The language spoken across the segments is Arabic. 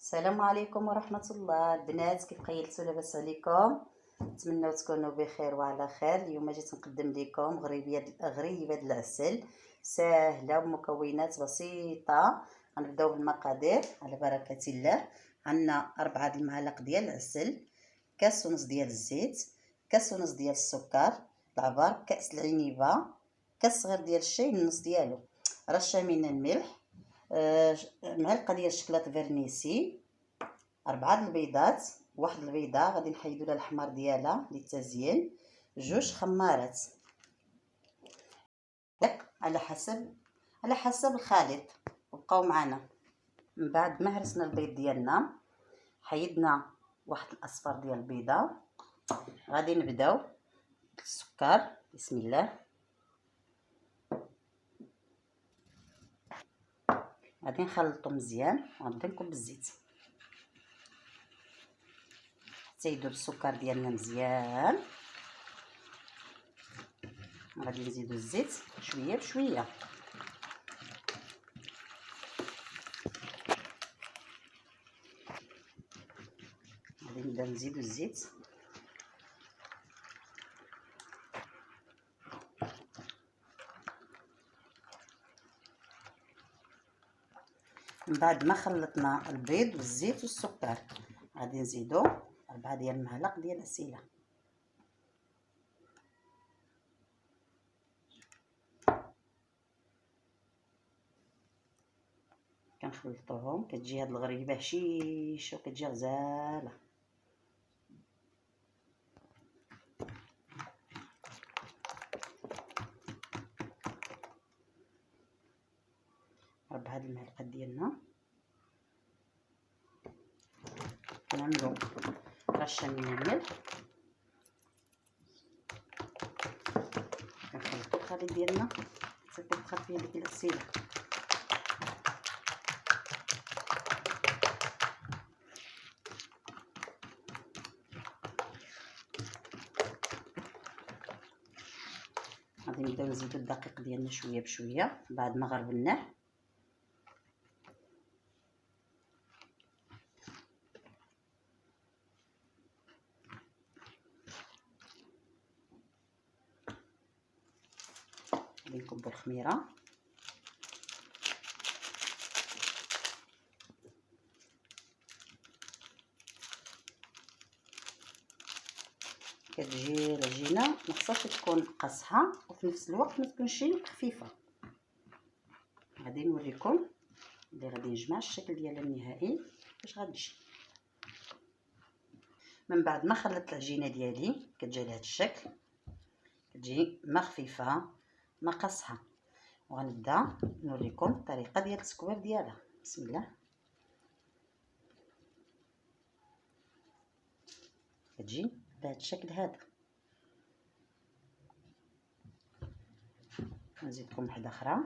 السلام عليكم ورحمة الله البنات، كيف خيلتوا؟ لاباس عليكم؟ نتمنى تكونوا بخير وعلى خير. اليوم جيت نقدم لكم غريبة العسل سهلة ومكونات بسيطة. غنبداو بالمقادير على بركة الله. عندنا 4 المعالق ديال العسل، كاس ونص ديال الزيت، كاس ونص ديال السكر العبر، كاس العنيبة، كاس صغير ديال الشاي النص ديالو، رشه من الملح، معلقه ديال الشكلاط فيرنيسي، 4 البيضات، واحد البيضه غادي نحيدو لها الحمار ديالها للتزيين، 2 خمارات على حسب الخليط. وبقاو معنا. من بعد ما هرسنا البيض ديالنا حيدنا واحد الاصفر ديال البيضه، غادي نبداو بالسكر. بسم الله. غادي نخلطو مزيان وغادي نكب الزيت حتى يذوب السكر ديالنا مزيان. غادي نزيدو الزيت شويه بشويه. غادي نبداو نزيدو الزيت من بعد ما خلطنا البيض والزيت والسكر غادي نزيدو 4 ديال المعالق ديال العسيله. كنخلطوهم، كتجي هاد الغريبه هشيشه وكتجي غزاله. هاد المعلقات ديالنا كنعملو رشه من الملح، كنخلطو الخليط ديالنا حتى كتدخل فيه ديك العسيله. غادي نبداو نزيدو الدقيق ديالنا شويه بشويه بعد ما غربلناه. غادي نكبو الخميره كتجي العجينه ما خصهاش تكون قاصحه وفي نفس الوقت ما تكونش خفيفه. غادي نوريكم اللي غادي نجمع الشكل ديالها النهائي باش غتجي. من بعد ما خلطت العجينه ديالي كتجي لهذا الشكل، كتجي ما خفيفه ما قاصحه. وغنبدا نوريكم الطريقه ديال التكوير ديالها. بسم الله. كتجي بهذا الشكل هذا. نزيدكم واحده اخرى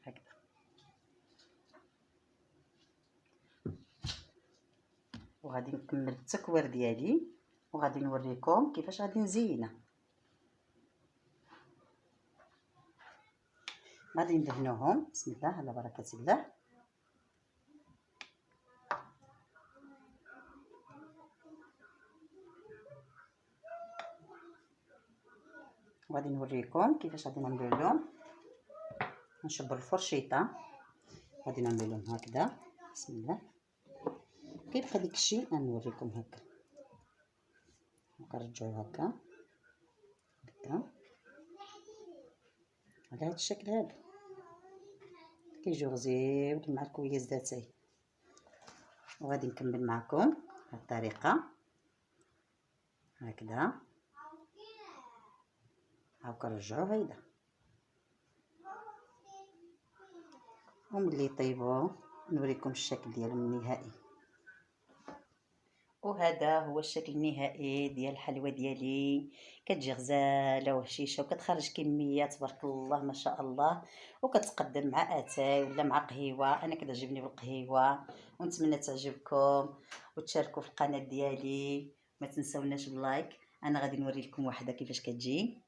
هكذا. وغادي نكمل التكوير ديالي وغادي نوريكم كيفاش غادي نزينها. غادي ندهنوهم. بسم الله على بركه الله. وغادي نوريكم كيفاش غادي نعملو لهم. نشبر الفرشيطه غادي نعملو لهم هكذا. بسم الله. كيف هذيك الشيء غنوريكم هكا. كنرجعو هكا على هذا الشكل هذا. كيجيو غزير مع الكويز ذاتي. وغادي نكمل معكم بهذه الطريقه هكذا. هاو كنرجعو هيدا. وملي يطيبوا نوريكم الشكل ديالهم النهائي. وهذا هو الشكل النهائي ديال الحلوى ديالي. كتجي غزاله وهشيشه وكتخرج كميه تبارك الله ما شاء الله. وكتقدم مع اتاي ولا مع قهيوه. انا كتعجبني بالقهيوه. ونتمنى تعجبكم وتشاركوا في القناه ديالي. ما تنساوناش باللايك. انا غادي نوري لكم واحده كيفاش كتجي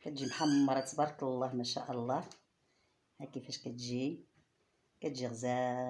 محمره تبارك الله ما شاء الله. ها كيفاش كتجي غزال.